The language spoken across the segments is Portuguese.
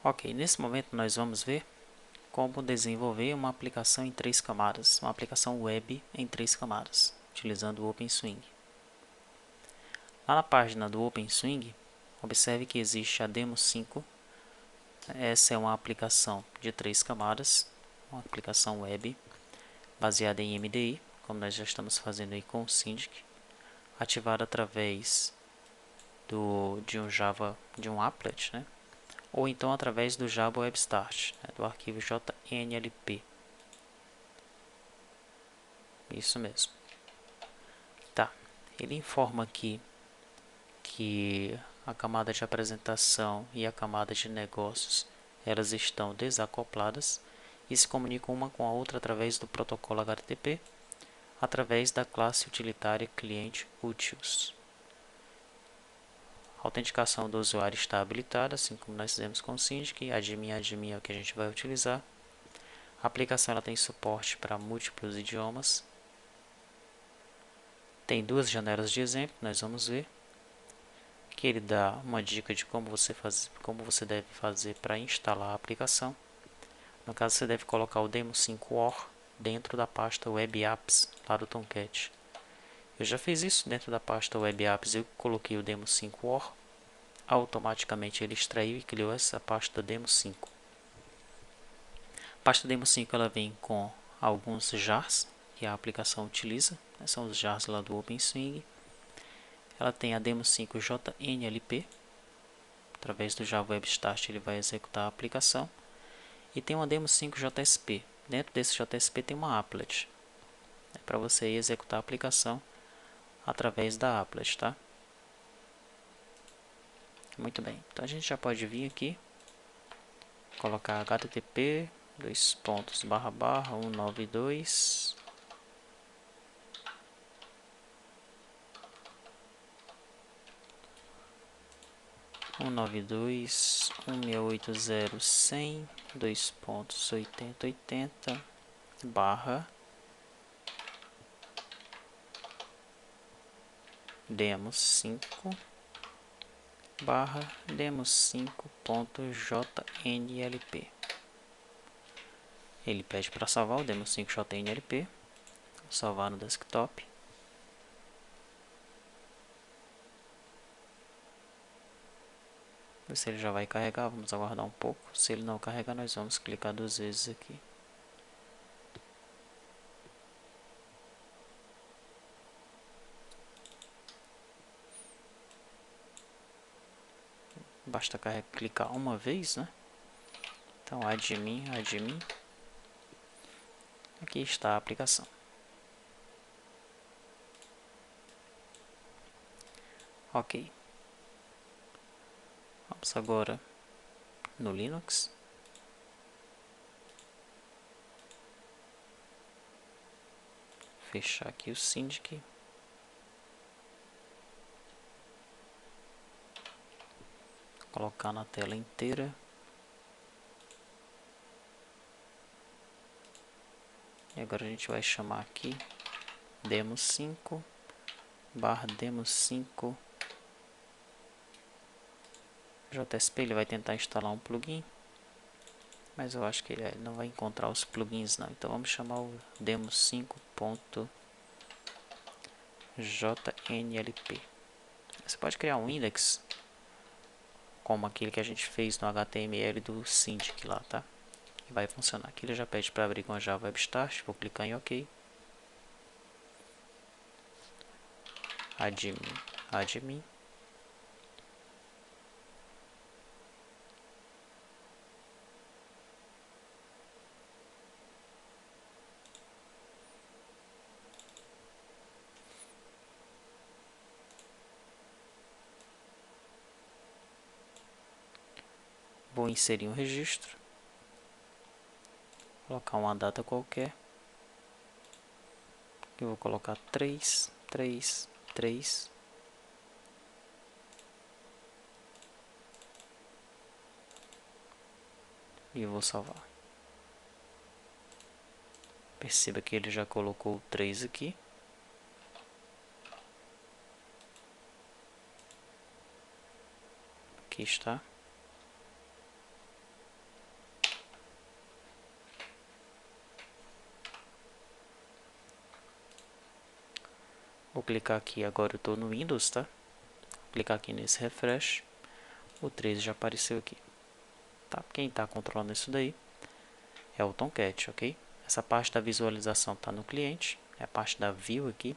Ok, nesse momento nós vamos ver como desenvolver uma aplicação em 3 camadas, uma aplicação web em 3 camadas, utilizando o OpenSwing. Lá na página do OpenSwing, observe que existe a Demo 5. Essa é uma aplicação de 3 camadas, uma aplicação web baseada em MDI, como nós já estamos fazendo aí com o Syndic, ativada através de um applet, né? Ou então através do Java Web Start, né? Do arquivo JNLP. Isso mesmo. Tá. Ele informa aqui que a camada de apresentação e a camada de negócios elas estão desacopladas e se comunicam uma com a outra através do protocolo HTTP, através da classe utilitária cliente utils. A autenticação do usuário está habilitada, assim como nós fizemos com o Syndic. Admin é o que a gente vai utilizar. A aplicação ela tem suporte para múltiplos idiomas. Tem duas janelas de exemplo, nós vamos ver. Que ele dá uma dica de como você deve fazer para instalar a aplicação. No caso, você deve colocar o demo5.org dentro da pasta Web Apps lá do Tomcat. Eu já fiz isso dentro da pasta Web Apps, eu coloquei o demo5.org. Automaticamente ele extraiu e criou essa pasta demo5. A pasta demo5 ela vem com alguns jars que a aplicação utiliza, são os jars lá do OpenSwing. Ela tem a demo5 JNLP, através do Java Web Start ele vai executar a aplicação. E tem uma demo5 JSP, dentro desse JSP tem uma applet, para você executar a aplicação através da applet, tá? Muito bem, então a gente já pode vir aqui, colocar http //192 192.168.0.100 barra demo5 barra demo5.jnlp. Ele pede para salvar o demo5.jnlp, vou salvar no desktop. Se ele já vai carregar, vamos aguardar um pouco. Se ele não carregar, nós vamos clicar 2 vezes aqui. Basta clicar uma vez, né? Então, admin. Aqui está a aplicação. Ok. Vamos agora no Linux. Fechar aqui o Syndic. Colocar na tela inteira. E agora a gente vai chamar aqui demo5 barra demo5 JSP. Ele vai tentar instalar um plugin, mas eu acho que ele não vai encontrar os plugins não. Então vamos chamar o demo5.jnlp. Você pode criar um index como aquele que a gente fez no HTML do Syndic lá, tá? E vai funcionar. Aqui ele já pede para abrir com a Java Web Start. Vou clicar em OK. Admin. Vou inserir um registro. Colocar uma data qualquer. Eu vou colocar 3. E vou salvar. Perceba que ele já colocou o 3 aqui. Aqui está. Vou clicar aqui, agora eu estou no Windows, tá? Vou clicar aqui nesse refresh, o 13 já apareceu aqui. Tá? Quem está controlando isso daí é o Tomcat, ok? Essa parte da visualização está no cliente, é a parte da view aqui,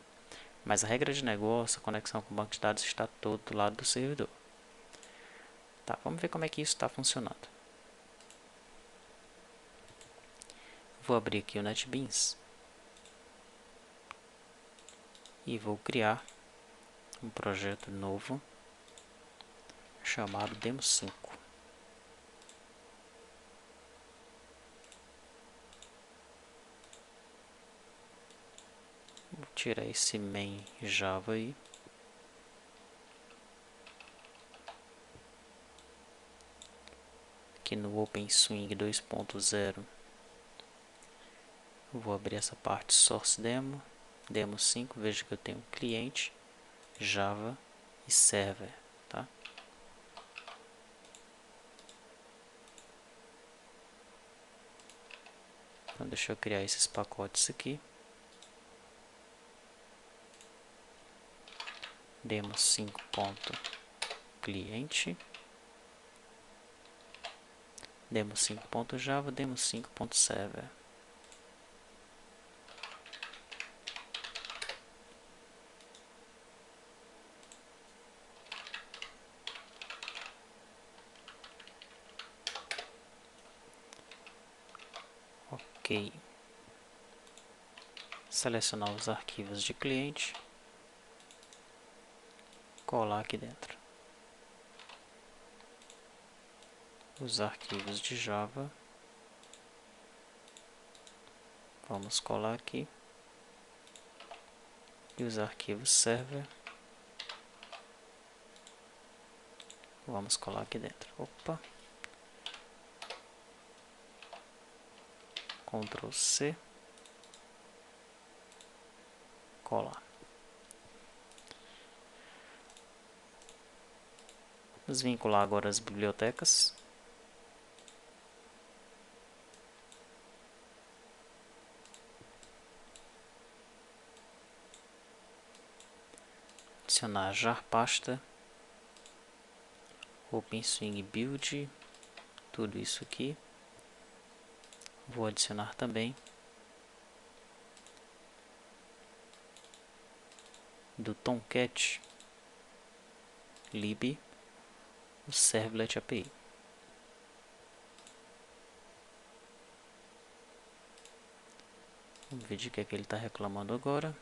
mas a regra de negócio, a conexão com o banco de dados está todo do lado do servidor. Tá, vamos ver como é que isso está funcionando. Vou abrir aqui o NetBeans e vou criar um projeto novo chamado Demo 5. Vou tirar esse main Java aí. Aqui no OpenSwing 2.0 vou abrir essa parte Source Demo, Demo 5, veja que eu tenho cliente, Java e Server, tá? Então deixa eu criar esses pacotes aqui. Demo 5.cliente, Demo 5.java, Demo 5.server. Ok. Selecionar os arquivos de cliente, colar aqui dentro. Os arquivos de Java, vamos colar aqui. E os arquivos server, vamos colar aqui dentro. Opa! Ctrl C, colar. Vamos vincular agora as bibliotecas. Adicionar jar pasta, OpenSwing build, tudo isso aqui. Vou adicionar também do Tomcat lib o Servlet API. Vamos ver de que é que ele está reclamando agora.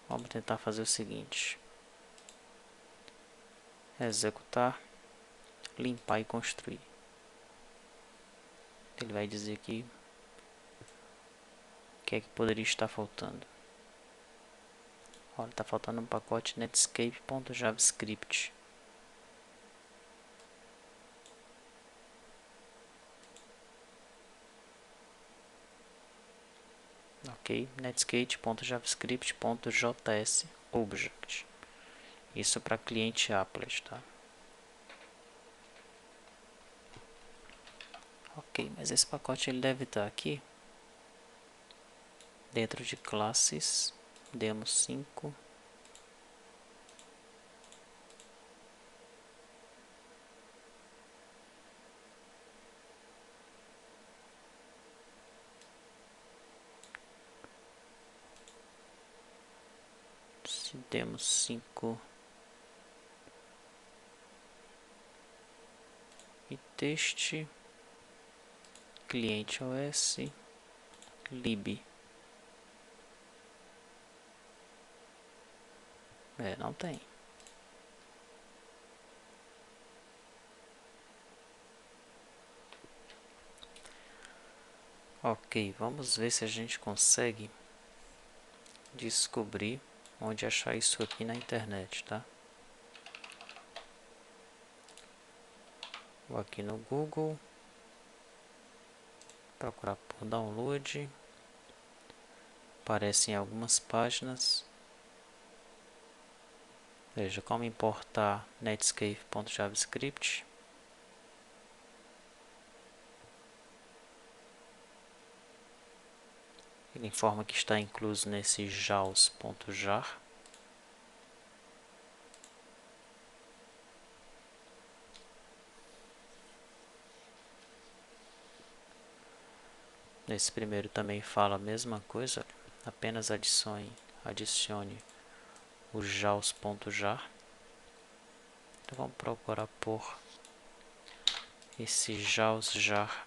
Vamos tentar fazer o seguinte: executar, limpar e construir. Ele vai dizer aqui o que é que poderia estar faltando. Olha, está faltando um pacote netscape.javascript. Ok, netscape.javascript.js object. Isso para cliente applet, tá? Ok, mas esse pacote ele deve estar aqui dentro de classes demo 5. Demo 5 e teste cliente OS lib. Não tem. Ok, vamos ver se a gente consegue descobrir onde achar isso aqui na internet, tá? Vou aqui no Google, procurar por download, aparecem algumas páginas. Veja como importar netscape.javascript. Ele informa que está incluso nesse jaws.jar. Nesse primeiro também fala a mesma coisa, apenas adicione o jaws.jar. Então vamos procurar por esse jaws.jar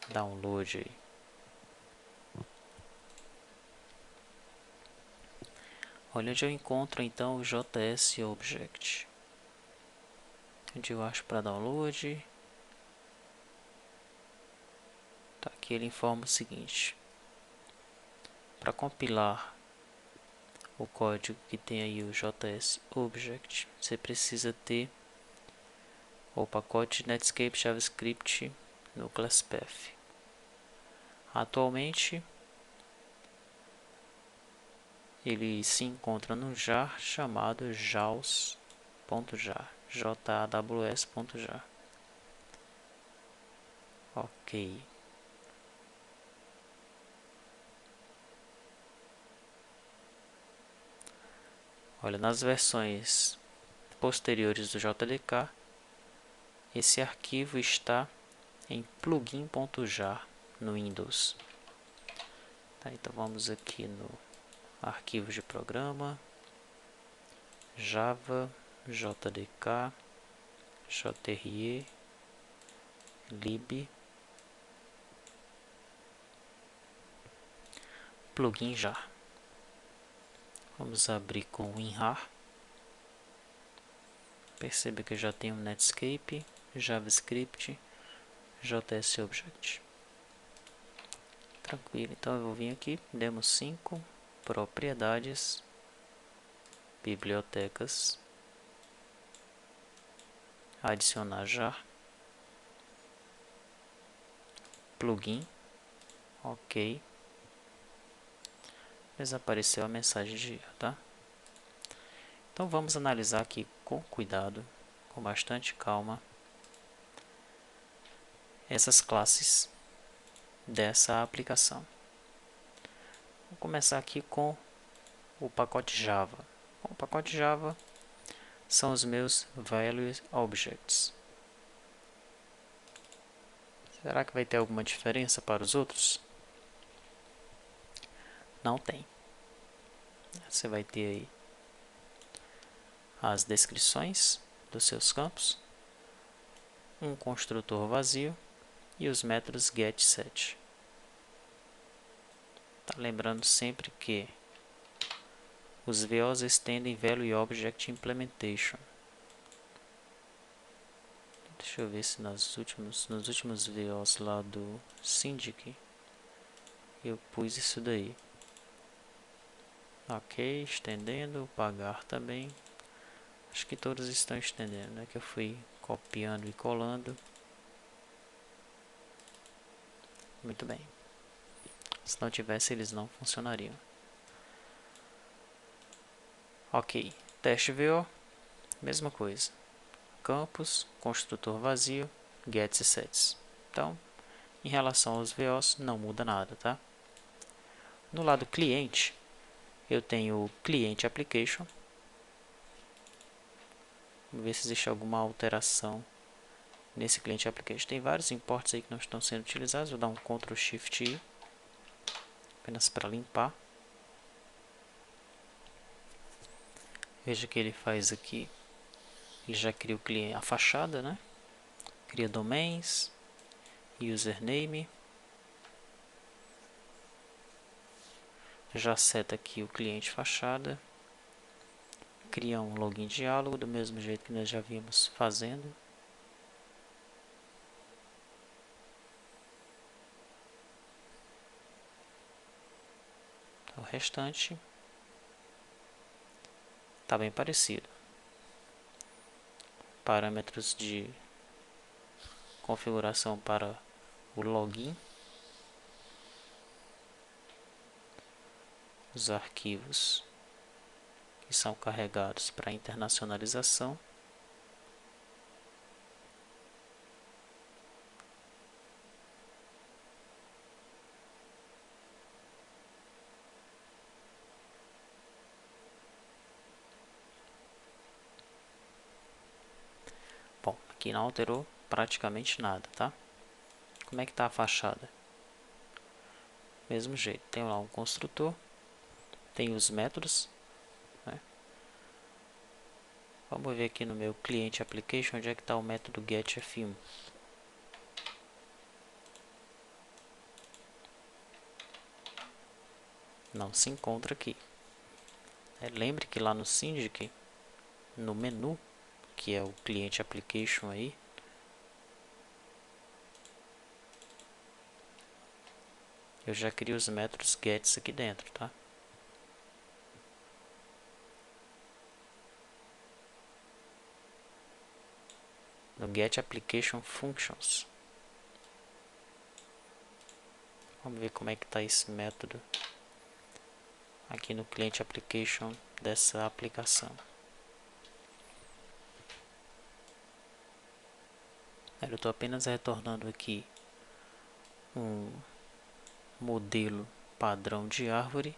download aí. Olha onde eu encontro então o JS Object. Onde eu acho para download. Tá, aqui ele informa o seguinte: para compilar o código que tem aí o JS Object, você precisa ter o pacote Netscape JavaScript no ClassPath. Atualmente ele se encontra num jar chamado jaws.jar, jaws.jar. Ok. Olha, nas versões posteriores do JDK, esse arquivo está em plugin.jar no Windows. Tá, então vamos aqui no arquivos de programa, Java, JDK, JRE, lib, plugin jar. Vamos abrir com o WinRAR. Perceba que eu já tenho Netscape, JavaScript, JS Object. Tranquilo, então eu vou vir aqui, demo 5, propriedades, bibliotecas, adicionar jar, plugin, ok. Desapareceu a mensagem de erro, tá? Então vamos analisar aqui com cuidado, com bastante calma, essas classes dessa aplicação. Vou começar aqui com o pacote Java. O pacote Java são os meus Values Objects. Será que vai ter alguma diferença para os outros? Não tem. Você vai ter aí as descrições dos seus campos, um construtor vazio e os métodos getSet. Tá, lembrando sempre que os VOs estendem Value Object Implementation. Deixa eu ver se nos últimos VOs lá do Syndic eu pus isso daí. Ok, estendendo, pagar também. Acho que todos estão estendendo, né? Que eu fui copiando e colando. Muito bem. Se não tivesse, eles não funcionariam. Ok, teste VO, mesma coisa. Campos, construtor vazio, gets e sets. Então, em relação aos VOs, não muda nada, tá? No lado cliente, eu tenho o cliente application. Vamos ver se existe alguma alteração nesse cliente application. Tem vários imports aí que não estão sendo utilizados. Vou dar um Ctrl Shift I, apenas para limpar. Veja que ele faz aqui. Ele já cria o cliente, a fachada, né? Cria domains, username. Já seta aqui o cliente fachada. Cria um login diálogo do mesmo jeito que nós já vimos fazendo. O restante está bem parecido. Parâmetros de configuração para o login. Os arquivos que são carregados para internacionalização. Aqui não alterou praticamente nada, tá? Como é que está a fachada? Mesmo jeito, tem lá um construtor, tem os métodos, né? Vamos ver aqui no meu cliente application onde é que está o método getF1. Não se encontra aqui. Lembre que lá no Syndic, no menu, que é o cliente application aí, eu já criei os métodos gets aqui dentro, tá? No get application functions. Vamos ver como é que está esse método aqui no cliente application dessa aplicação. Eu estou apenas retornando aqui um modelo padrão de árvore,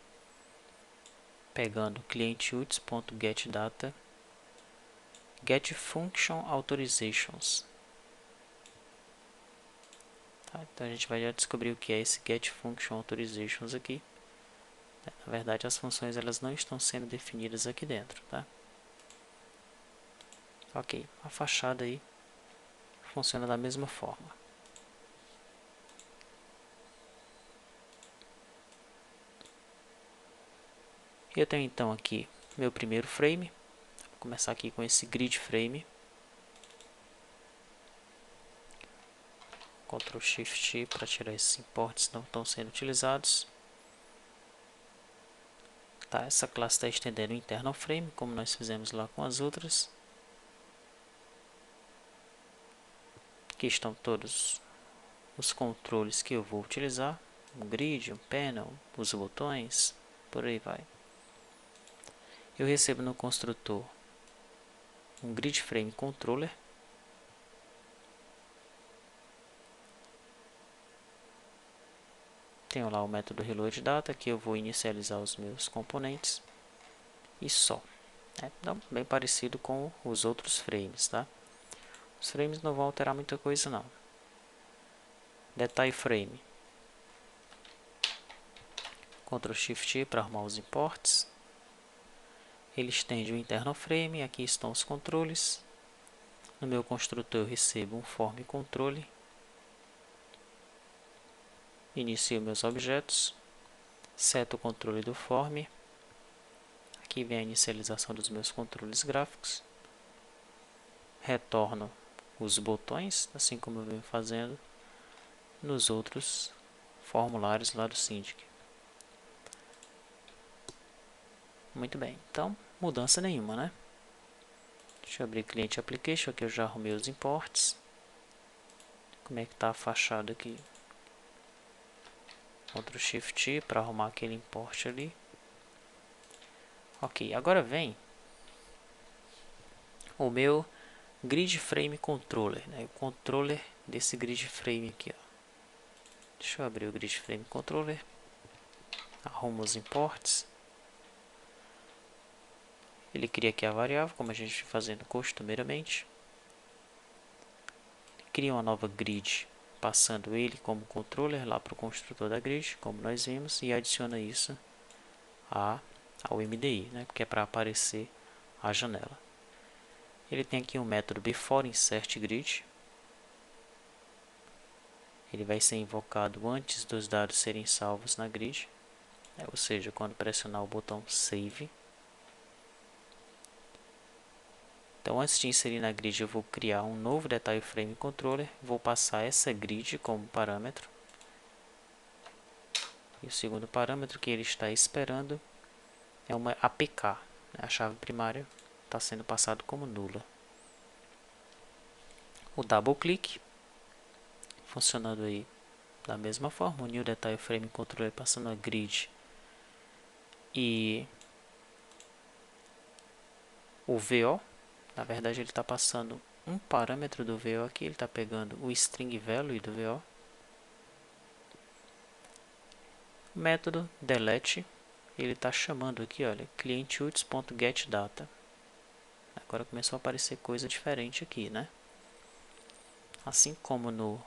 pegando clientUtils.getData, getFunctionAuthorizations. Tá, então a gente vai já descobrir o que é esse getFunctionAuthorizations aqui. Na verdade, as funções elas não estão sendo definidas aqui dentro, tá? Ok, a fachada aí funciona da mesma forma. Eu tenho então aqui meu primeiro frame. Vou começar aqui com esse grid frame. Ctrl Shift T para tirar esses imports que não estão sendo utilizados. Tá, essa classe está estendendo o internal frame, como nós fizemos lá com as outras. Aqui estão todos os controles que eu vou utilizar. Um grid, um panel, os botões, por aí vai. Eu recebo no construtor um grid frame controller. Tenho lá o método reloadData, que eu vou inicializar os meus componentes. E só. Então, bem parecido com os outros frames, tá? Os frames não vão alterar muita coisa não. Detalhe frame. Ctrl Shift para arrumar os imports. Ele estende o internal frame. Aqui estão os controles. No meu construtor eu recebo um form controle. Inicio meus objetos. Seto o controle do form. Aqui vem a inicialização dos meus controles gráficos. Retorno os botões, assim como eu venho fazendo nos outros formulários lá do Syndic. Muito bem, então mudança nenhuma, né? Deixa eu abrir cliente application, aqui eu já arrumei os imports. Como é que está a fachada aqui? Ctrl Shift T para arrumar aquele import ali. Ok, agora vem o meu grid frame controller, né? O controller desse grid frame aqui, ó. Deixa eu abrir o grid frame controller. Arrumo os imports. Ele cria aqui a variável, como a gente está fazendo costumeiramente. Cria uma nova grid, passando ele como controller lá para o construtor da grid, como nós vimos, e adiciona isso ao MDI, né, porque é para aparecer a janela. Ele tem aqui um método beforeInsertGrid. Ele vai ser invocado antes dos dados serem salvos na grid, ou seja, quando pressionar o botão Save. Então, antes de inserir na grid, eu vou criar um novo Detail Frame Controller. Vou passar essa grid como parâmetro. E o segundo parâmetro que ele está esperando é uma APK. A chave primária está sendo passado como nula. O Double Click, funcionando aí da mesma forma. O New Detail Frame Controller passando a grid. E o VO. Na verdade, ele está passando um parâmetro do VO aqui. Ele está pegando o string value do VO. O método delete, ele está chamando aqui, olha, clientUtils.getData. Agora começou a aparecer coisa diferente aqui, né? assim como no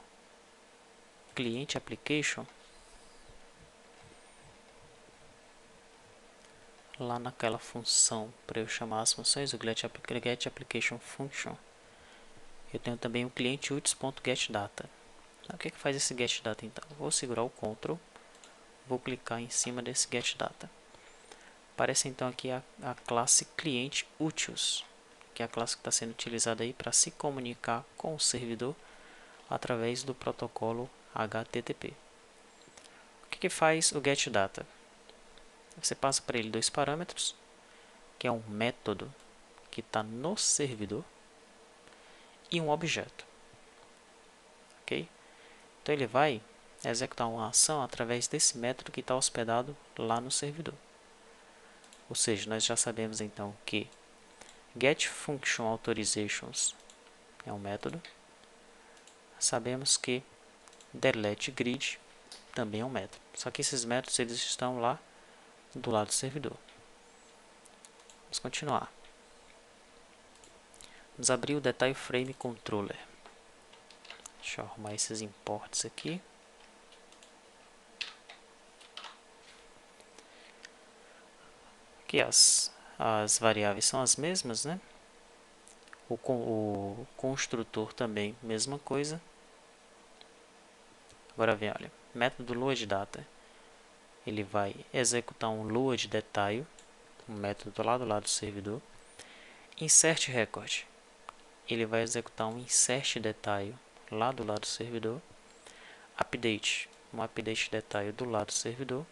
cliente application, lá naquela função para eu chamar as funções, o get application function, eu tenho também o cliente UTIS.getData. O que faz esse getData então? Vou segurar o Ctrl, vou clicar em cima desse getData. Aparece então aqui a classe cliente UTIOS, que é a classe que está sendo utilizada aí para se comunicar com o servidor através do protocolo HTTP. O que faz o getData? Você passa para ele dois parâmetros, que é um método que está no servidor e um objeto. Ok? Então ele vai executar uma ação através desse método que está hospedado lá no servidor. Ou seja, nós já sabemos então que getFunctionAuthorizations é um método. Sabemos que deleteGrid também é um método. Só que esses métodos eles estão lá do lado do servidor. Vamos continuar. Vamos abrir o Detail Frame Controller. Deixa eu arrumar esses imports aqui. Aqui as variáveis são as mesmas, né? O construtor também, mesma coisa. Agora vem, olha, método loadData. Ele vai executar um loadDetail, um método lá do lado do servidor. InsertRecord. Ele vai executar um InsertDetail lá do lado do servidor. Update, um UpdateDetail do lado do servidor.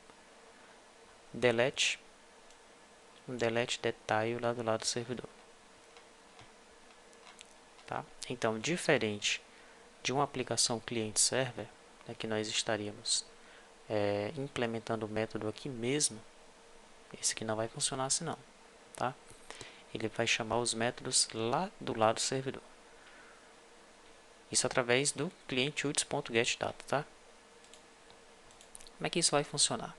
Delete, um deleteDetail lá do lado do servidor. Tá? Então, diferente de uma aplicação cliente-server, né, que nós estaríamos implementando o método aqui mesmo, esse aqui não vai funcionar assim não. Tá? Ele vai chamar os métodos lá do lado do servidor. Isso através do cliente UTIS.getData. Tá? Como é que isso vai funcionar?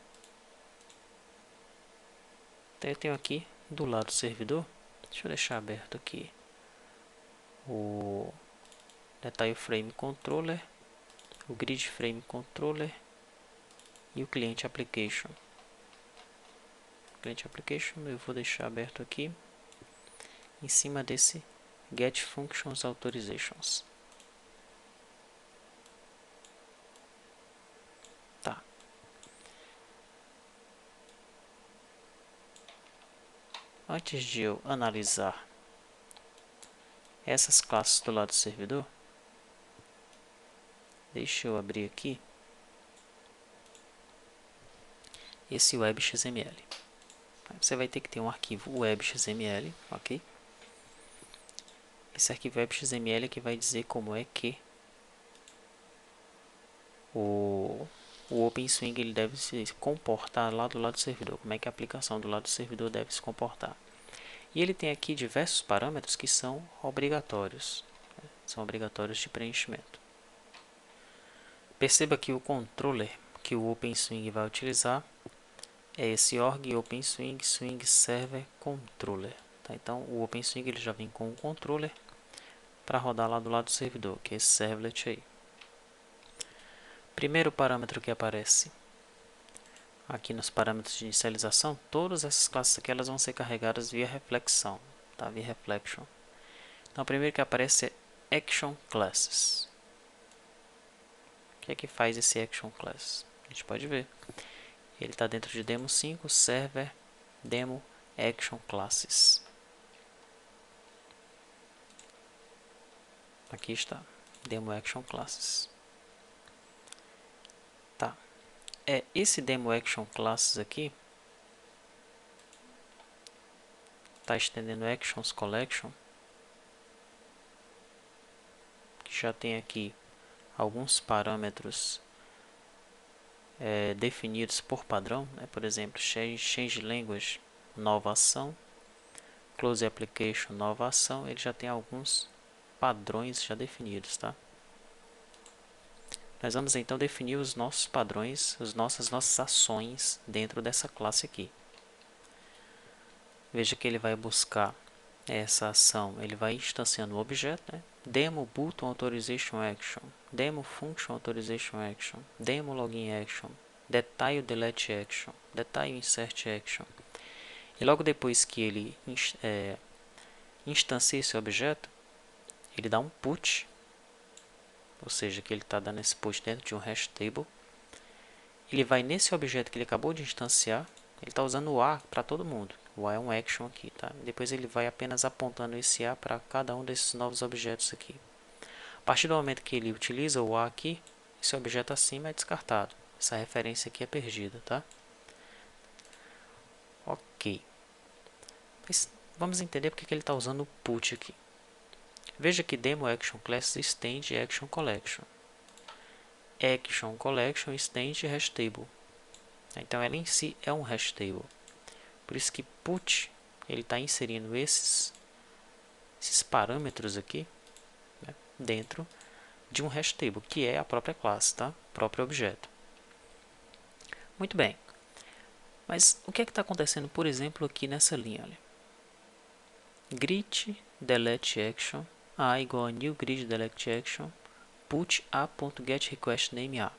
Então, eu tenho aqui do lado do servidor, deixa eu deixar aberto aqui o Detail Frame Controller, o Grid Frame Controller e o Client Application. Client Application eu vou deixar aberto aqui em cima desse Get Functions Authorizations. Tá. Antes de eu analisar essas classes do lado do servidor, deixa eu abrir aqui esse web.xml. Você vai ter que ter um arquivo web.xml, ok? Esse arquivo web.xml é que vai dizer como é que o OpenSwing ele deve se comportar lá do lado do servidor, como é que a aplicação do lado do servidor deve se comportar. E ele tem aqui diversos parâmetros que são obrigatórios, né? São obrigatórios de preenchimento. Perceba que o controller que o OpenSwing vai utilizar é esse org OpenSwing Swing Server Controller. Tá? Então o OpenSwing ele já vem com o controller para rodar lá do lado do servidor, que é esse servlet aí. Primeiro parâmetro que aparece aqui nos parâmetros de inicialização, todas essas classes aqui elas vão ser carregadas via reflexão, tá? Via reflection. Então, o primeiro que aparece é Action Classes. O que é que faz esse Action Class? A gente pode ver. Ele está dentro de Demo 5, Server, Demo, Action Classes. Aqui está, Demo Action Classes. Tá. Esse Demo Action Classes aqui está estendendo Actions Collection, que já tem aqui alguns parâmetros definidos por padrão, né? Por exemplo, Change Language, nova ação, Close Application, nova ação, ele já tem alguns padrões já definidos, tá? Nós vamos então definir os nossos padrões, as nossas ações dentro dessa classe aqui. Veja que ele vai buscar essa ação, ele vai instanciando o objeto, né? demo button authorization action, demo function authorization action, demo login action, detail delete action, detail insert action. E logo depois que ele instancia esse objeto, ele dá um put, ou seja, que ele está dando esse put dentro de um hash table. Ele vai nesse objeto que ele acabou de instanciar, ele está usando o A para todo mundo. O A é um action aqui, tá? Depois ele vai apenas apontando esse A para cada um desses novos objetos aqui. A partir do momento que ele utiliza o A aqui, esse objeto acima é descartado. Essa referência aqui é perdida, tá? Ok. Mas vamos entender porque que ele está usando o put aqui. Veja que demo action class extend action collection. Action collection extend hash table. Então ela em si é um hash table. Por isso que put ele está inserindo esses parâmetros aqui, né, dentro de um hash table, que é a própria classe, tá? O próprio objeto. Muito bem. Mas o que é que está acontecendo, por exemplo, aqui nessa linha? Olha. Grid delete action a igual a new grid delete action put a.getRequestName a.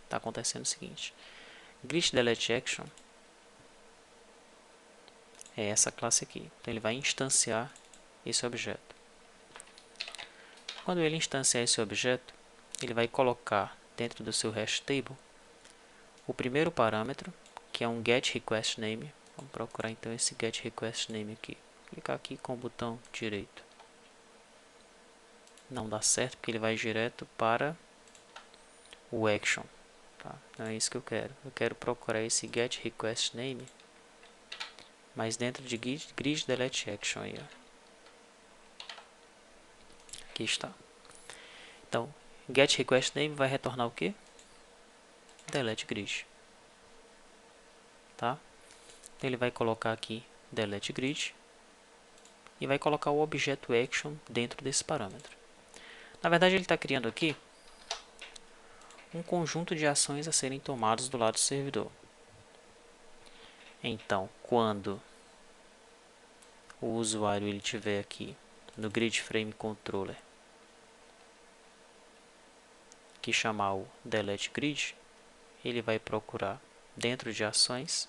Tá acontecendo o seguinte. Grid delete action é essa classe aqui. Então ele vai instanciar esse objeto. Quando ele instanciar esse objeto, ele vai colocar dentro do seu hash table o primeiro parâmetro, que é um getRequestName. Vamos procurar então esse getRequestName aqui. Clicar aqui com o botão direito. Não dá certo porque ele vai direto para o action. Tá? Não é isso que eu quero. Eu quero procurar esse getRequestName, mas dentro de grid delete action aí, ó. Aqui está. Então, getRequestName vai retornar o que? Delete grid. Tá? Então, ele vai colocar aqui delete grid e vai colocar o objeto action dentro desse parâmetro. Na verdade, ele está criando aqui um conjunto de ações a serem tomadas do lado do servidor. Então, quando o usuário ele tiver aqui no Grid Frame Controller que chamar o delete grid, ele vai procurar dentro de ações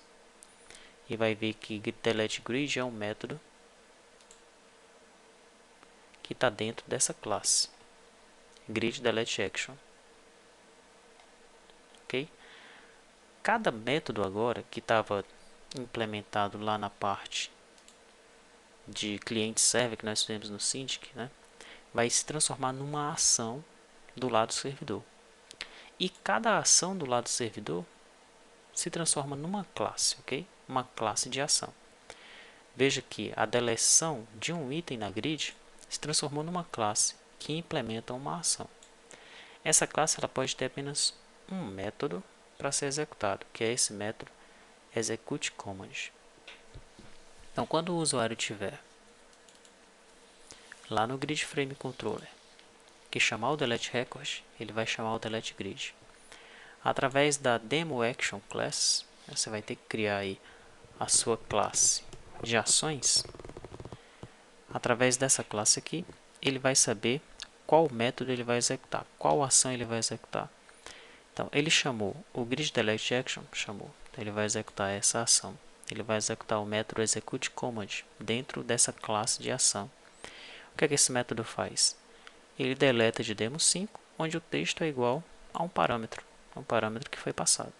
e vai ver que delete grid é um método que está dentro dessa classe grid delete action. Ok? Cada método agora que estava implementado lá na parte de cliente server que nós temos no Syndic, né, vai se transformar numa ação do lado do servidor. E cada ação do lado do servidor se transforma numa classe, ok? Uma classe de ação. Veja que a deleção de um item na grid se transformou numa classe que implementa uma ação. Essa classe ela pode ter apenas um método para ser executado, que é esse método executeCommand. Então, quando o usuário tiver lá no Grid Frame Controller que chamar o delete record, ele vai chamar o delete grid. Através da demo action class, você vai ter que criar aí a sua classe de ações. Através dessa classe aqui, ele vai saber qual método ele vai executar, qual ação ele vai executar. Então, ele chamou o grid delete action, chamou. Então, ele vai executar essa ação. Ele vai executar o método executeCommand dentro dessa classe de ação. O que é que esse método faz? Ele deleta de demo 5, onde o texto é igual a um parâmetro que foi passado.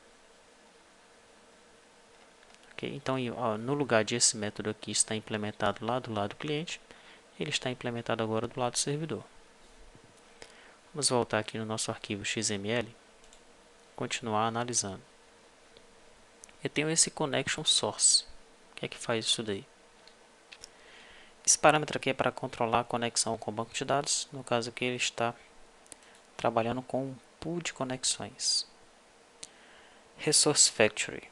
Okay? Então, no lugar de esse método aqui está implementado lá do lado do cliente, ele está implementado agora do lado do servidor. Vamos voltar aqui no nosso arquivo XML, continuar analisando. Eu tenho esse connection source. O que é que faz isso daí? Esse parâmetro aqui é para controlar a conexão com o banco de dados. No caso aqui, ele está trabalhando com um pool de conexões. Resource Factory.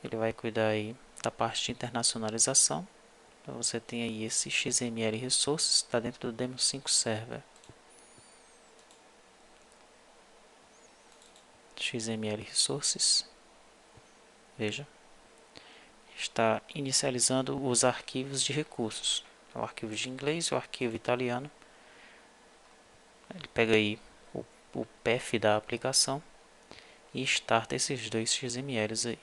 Ele vai cuidar aí da parte de internacionalização. Então, você tem aí esse XML Resources, está dentro do Demo 5 Server. XML Resources. Veja. Está inicializando os arquivos de recursos. O arquivo de inglês e o arquivo italiano Ele pega aí o path da aplicação e starta esses dois XMLs aí.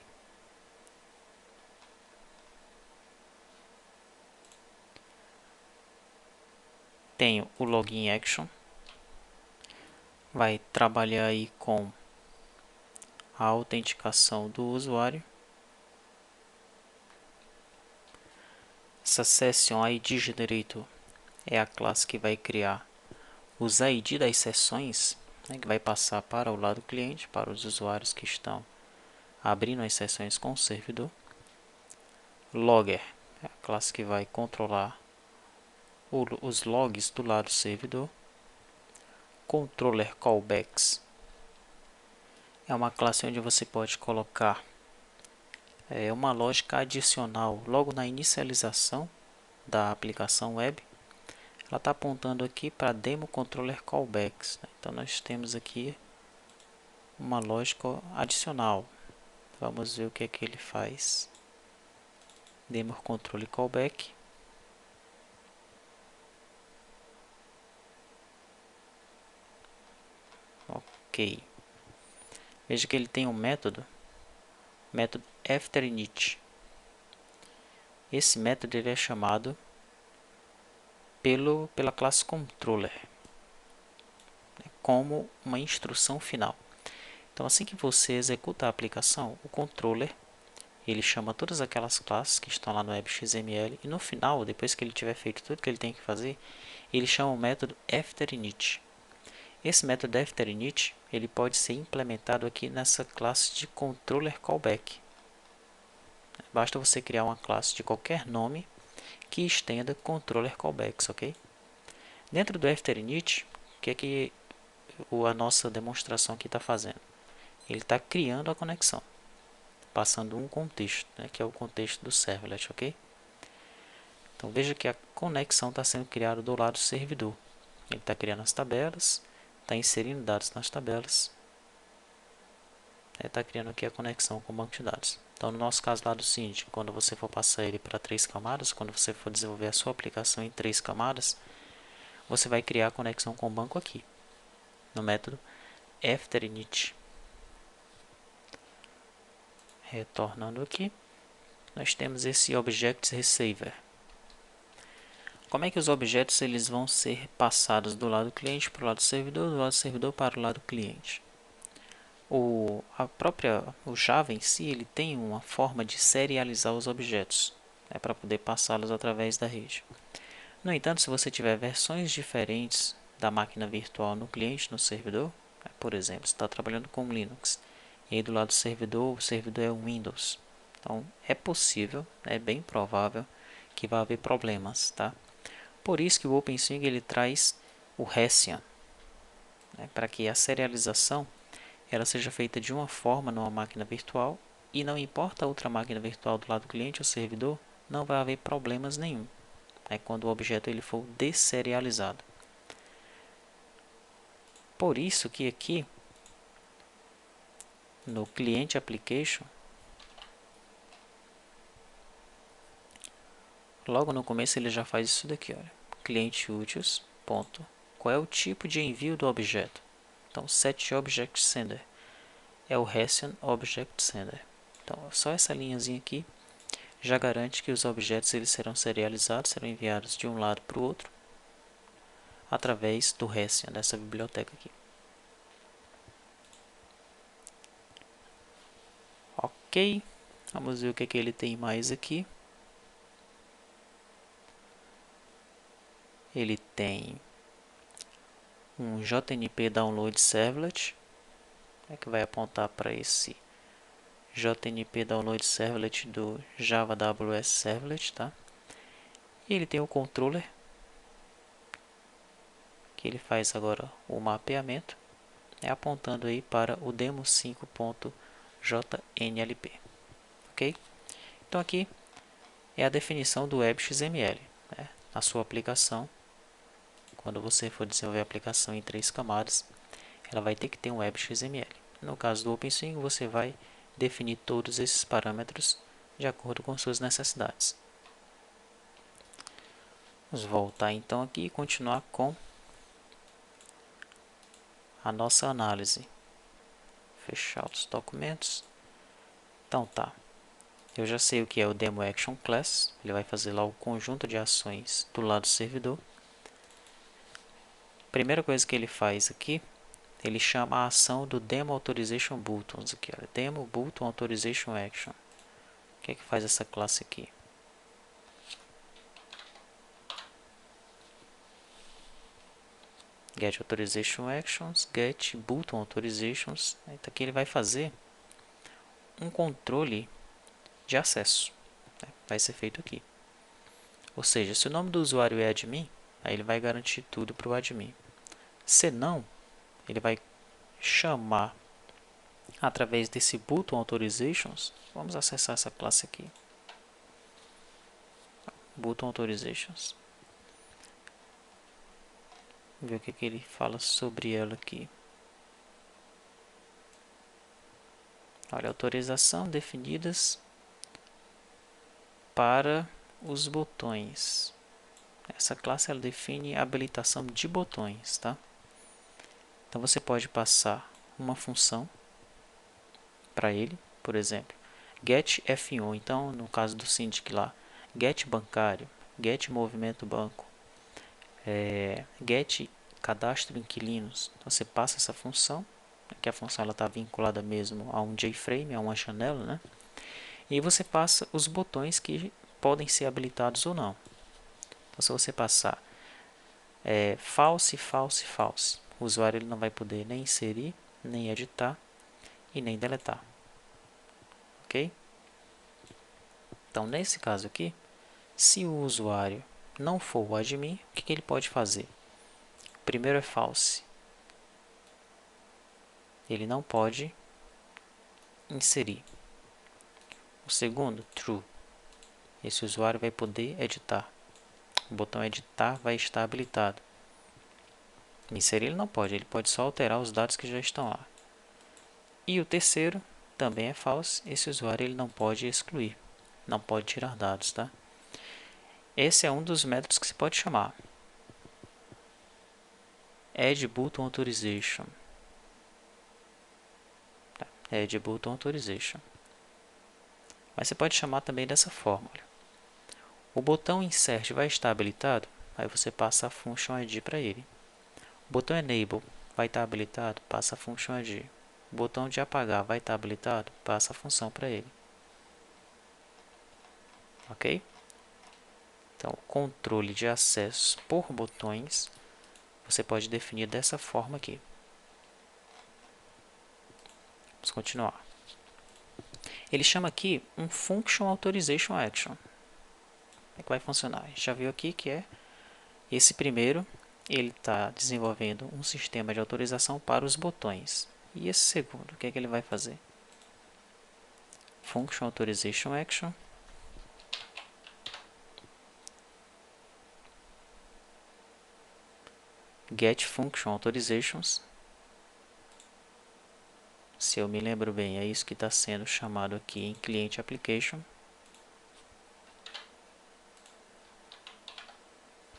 Tenho o login action, vai trabalhar aí com a autenticação do usuário. Essa session ID generator é a classe que vai criar os ID das sessões, né, que vai passar para o lado cliente, para os usuários que estão abrindo as sessões com o servidor. Logger é a classe que vai controlar os logs do lado servidor. Controller callbacks é uma classe onde você pode colocar uma lógica adicional logo na inicialização da aplicação web. Ela está apontando aqui para demo controller callbacks, né? Então nós temos aqui uma lógica adicional. Vamos ver o que é que ele faz. Demo controller callback. Ok. Veja que ele tem um método after_init. Esse método ele é chamado pela classe controller, né, como uma instrução final. Então, assim que você executa a aplicação, o controller ele chama todas aquelas classes que estão lá no web.xml e no final, depois que ele tiver feito tudo que ele tem que fazer, ele chama o método after_init. Esse método after_init ele pode ser implementado aqui nessa classe de controller callback. Basta você criar uma classe de qualquer nome que estenda controller callbacks, ok? Dentro do after_init, o que é que a nossa demonstração aqui está fazendo? Ele está criando a conexão, passando um contexto, né, que é o contexto do servlet, ok? Então veja que a conexão está sendo criada do lado servidor. Ele está criando as tabelas, está inserindo dados nas tabelas, está criando aqui a conexão com o banco de dados. Então no nosso caso lá do Syndic, quando você for passar ele para 3 camadas, quando você for desenvolver a sua aplicação em 3 camadas, você vai criar a conexão com o banco aqui, no método after_init. Retornando aqui, nós temos esse Objects Receiver. Como é que os objetos eles vão ser passados do lado cliente para o lado servidor, do lado servidor para o lado cliente? O Java em si ele tem uma forma de serializar os objetos, né, para poder passá-los através da rede. No entanto, se você tiver versões diferentes da máquina virtual no cliente, no servidor, por exemplo, você está trabalhando com Linux, e aí do lado do servidor, o servidor é o Windows. Então, é possível, é bem provável que vai haver problemas, tá? Por isso que o OpenSwing ele traz o Hessian, né, para que a serialização ela seja feita de uma forma numa máquina virtual e não importa a outra máquina virtual do lado do cliente ou servidor, não vai haver problemas nenhum, né, quando o objeto ele for desserializado. Por isso que aqui no cliente application, logo no começo ele já faz isso daqui, olha, cliente utils, ponto, qual é o tipo de envio do objeto? Então set object sender é o Hessian object sender. Então só essa linhazinha aqui já garante que os objetos eles serão serializados, serão enviados de um lado para o outro através do Hessian, dessa biblioteca aqui. Ok, vamos ver o que ele tem mais aqui. Ele tem um JNP Download Servlet, que vai apontar para esse JNP Download Servlet do Java AWS Servlet, tá? E ele tem o controller, que ele faz agora o mapeamento, apontando aí para o demo5.jnlp, ok? Então aqui é a definição do web.xml, né? Na sua aplicação, quando você for desenvolver a aplicação em 3 camadas, ela vai ter que ter um web.xml. No caso do OpenSwing, você vai definir todos esses parâmetros de acordo com suas necessidades. Vamos voltar então aqui e continuar com a nossa análise. Fechar os documentos. Então tá. Eu já sei o que é o Demo Action Class. Ele vai fazer lá o conjunto de ações do lado do servidor. Primeira coisa que ele faz aqui, ele chama a ação do Demo Authorization Buttons. Aqui, olha, Demo Button Authorization Action. O que é que faz essa classe aqui? Get Authorization Actions, Get Button Authorizations. Então aqui ele vai fazer um controle de acesso. Vai ser feito aqui. Ou seja, se o nome do usuário é admin, aí ele vai garantir tudo para o admin. Se não, ele vai chamar através desse Button Authorizations. Vamos acessar essa classe aqui. Button Authorizations. Ver o que ele fala sobre ela aqui. Olha, autorização definidas para os botões. Essa classe ela define a habilitação de botões, tá? Então você pode passar uma função para ele, por exemplo, get F1. Então, no caso do Syndic lá, get bancário, get movimento banco, get cadastro inquilinos. Então, você passa essa função, que a função está vinculada mesmo a um JFrame, a uma janela, né? E você passa os botões que podem ser habilitados ou não. Então, se você passar false, false, false, o usuário ele não vai poder nem inserir, nem editar e nem deletar. Ok? Então, nesse caso aqui, se o usuário não for o admin, o que ele pode fazer? O primeiro é false. Ele não pode inserir. O segundo, true. Esse usuário vai poder editar. O botão editar vai estar habilitado. Inserir ele não pode, ele pode só alterar os dados que já estão lá. E o terceiro também é false. Esse usuário ele não pode excluir, não pode tirar dados, tá? Esse é um dos métodos que se pode chamar. Add Button Authorization. Add Button Authorization. Mas você pode chamar também dessa forma. Olha. O botão Insert vai estar habilitado, aí você passa a Function ID para ele. O botão Enable vai estar habilitado, passa a Function ID. O botão de apagar vai estar habilitado, passa a função para ele. Ok? Então, o controle de acesso por botões você pode definir dessa forma aqui. Vamos continuar. Ele chama aqui um Function Authorization Action. Como é que vai funcionar? A gente já viu aqui que é esse primeiro, ele está desenvolvendo um sistema de autorização para os botões. E esse segundo, o que é que ele vai fazer? Function Authorization Action. Get Function Authorizations. Se eu me lembro bem, é isso que está sendo chamado aqui em Client Application.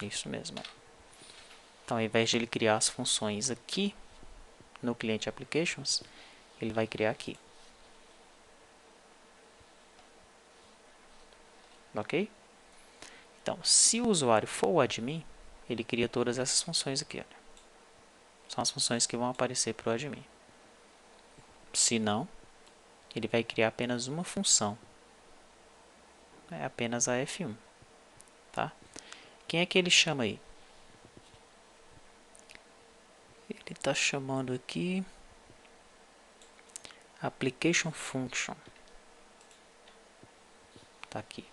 Isso mesmo. Então, ao invés de ele criar as funções aqui no Client Applications, ele vai criar aqui. Ok? Então, se o usuário for o admin, ele cria todas essas funções aqui. Olha. São as funções que vão aparecer para o admin. Se não, ele vai criar apenas uma função. É apenas a F1. Tá? Quem é que ele chama aí? Ele está chamando aqui Application Function. Está aqui.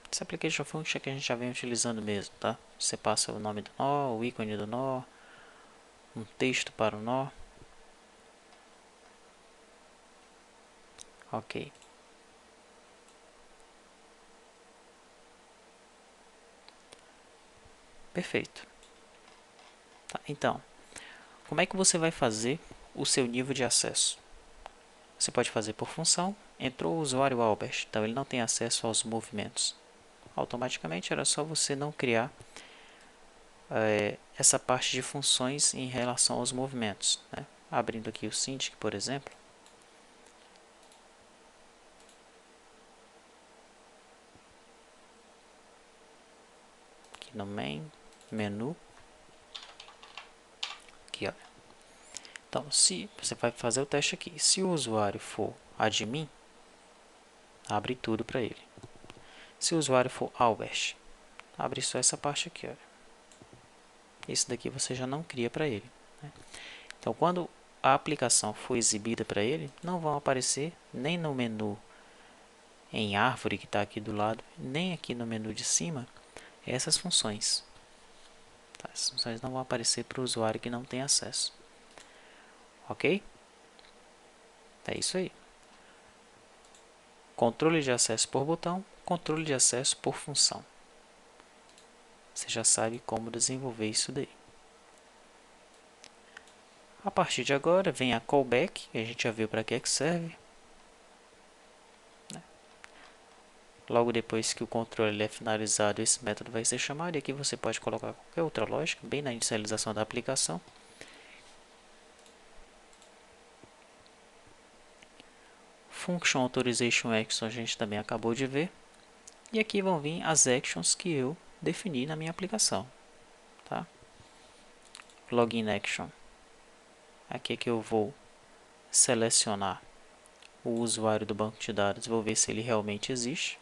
Esse Application Function que a gente já vem utilizando mesmo, tá? Você passa o nome do nó, o ícone do nó, um texto para o nó. Ok. Perfeito. Tá, então, como é que você vai fazer o seu nível de acesso? Você pode fazer por função, entrou o usuário Albert, então ele não tem acesso aos movimentos. Automaticamente era só você não criar essa parte de funções em relação aos movimentos, né? Abrindo aqui o Syndic, por exemplo. Aqui no main, menu. Aqui, ó. Então, se você vai fazer o teste aqui, se o usuário for admin, abre tudo para ele. Se o usuário for Albert, abre só essa parte aqui, olha. Isso daqui você já não cria para ele, né? Então, quando a aplicação for exibida para ele, não vão aparecer nem no menu em árvore que está aqui do lado, nem aqui no menu de cima, essas funções. Tá? Essas funções não vão aparecer para o usuário que não tem acesso. Ok? É isso aí. Controle de acesso por botão, controle de acesso por função. Você já sabe como desenvolver isso daí. A partir de agora vem a callback, que a gente já viu para que é que serve. Logo depois que o controle é finalizado, esse método vai ser chamado, e aqui você pode colocar qualquer outra lógica, bem na inicialização da aplicação. Function Authorization Action a gente também acabou de ver. E aqui vão vir as actions que eu defini na minha aplicação. Tá? Login Action. Aqui é que eu vou selecionar o usuário do banco de dados, vou ver se ele realmente existe.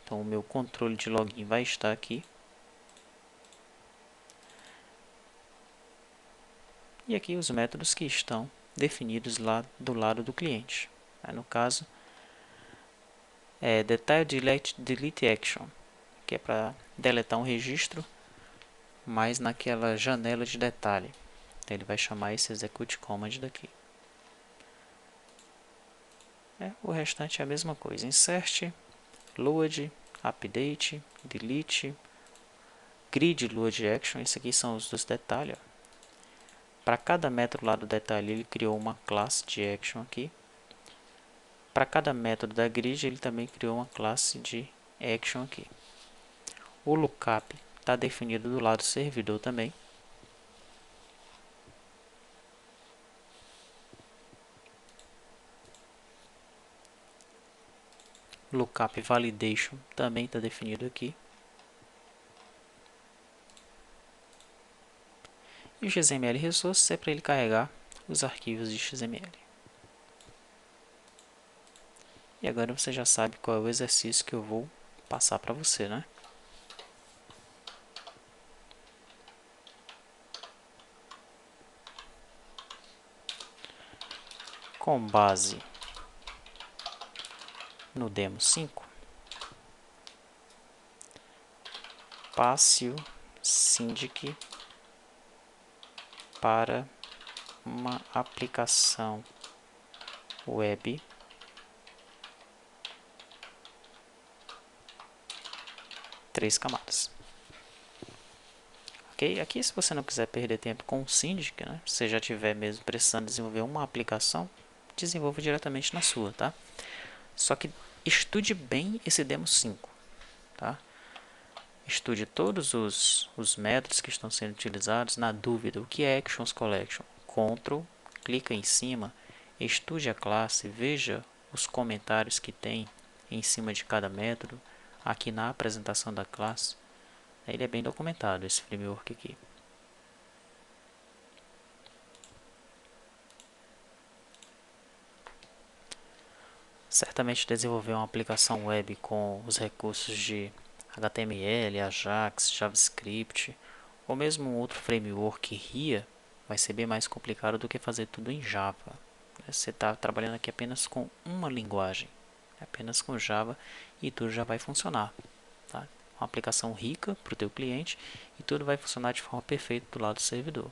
Então o meu controle de login vai estar aqui. E aqui os métodos que estão definidos lá do lado do cliente. No caso, é Detail Delete Action, que é para deletar um registro, mas naquela janela de detalhe. Então, ele vai chamar esse Execute Command daqui. O restante é a mesma coisa. Insert, Load, Update, Delete, Grid Load Action. Esses aqui são os dos detalhes. Para cada método lá do detalhe, ele criou uma classe de action aqui. Para cada método da grid, ele também criou uma classe de action aqui. O lookup está definido do lado do servidor também. Lookup validation também está definido aqui. E o XML Resources é para ele carregar os arquivos de XML. E agora você já sabe qual é o exercício que eu vou passar para você, né? Com base no demo 5, passe o Syndic para uma aplicação web três camadas. Ok? Aqui, se você não quiser perder tempo com o Syndic, né? Se você já tiver mesmo precisando desenvolver uma aplicação, desenvolva diretamente na sua, tá? Só que estude bem esse demo 5, tá? Estude todos os métodos que estão sendo utilizados. Na dúvida, o que é Actions Collection? Ctrl, clica em cima, estude a classe, veja os comentários que tem em cima de cada método, aqui na apresentação da classe. Ele é bem documentado, esse framework aqui. Certamente desenvolver uma aplicação web com os recursos de HTML, Ajax, JavaScript, ou mesmo um outro framework RIA, vai ser bem mais complicado do que fazer tudo em Java. Você está trabalhando aqui apenas com uma linguagem, apenas com Java, e tudo já vai funcionar. Tá? Uma aplicação rica para o teu cliente, e tudo vai funcionar de forma perfeita do lado do servidor.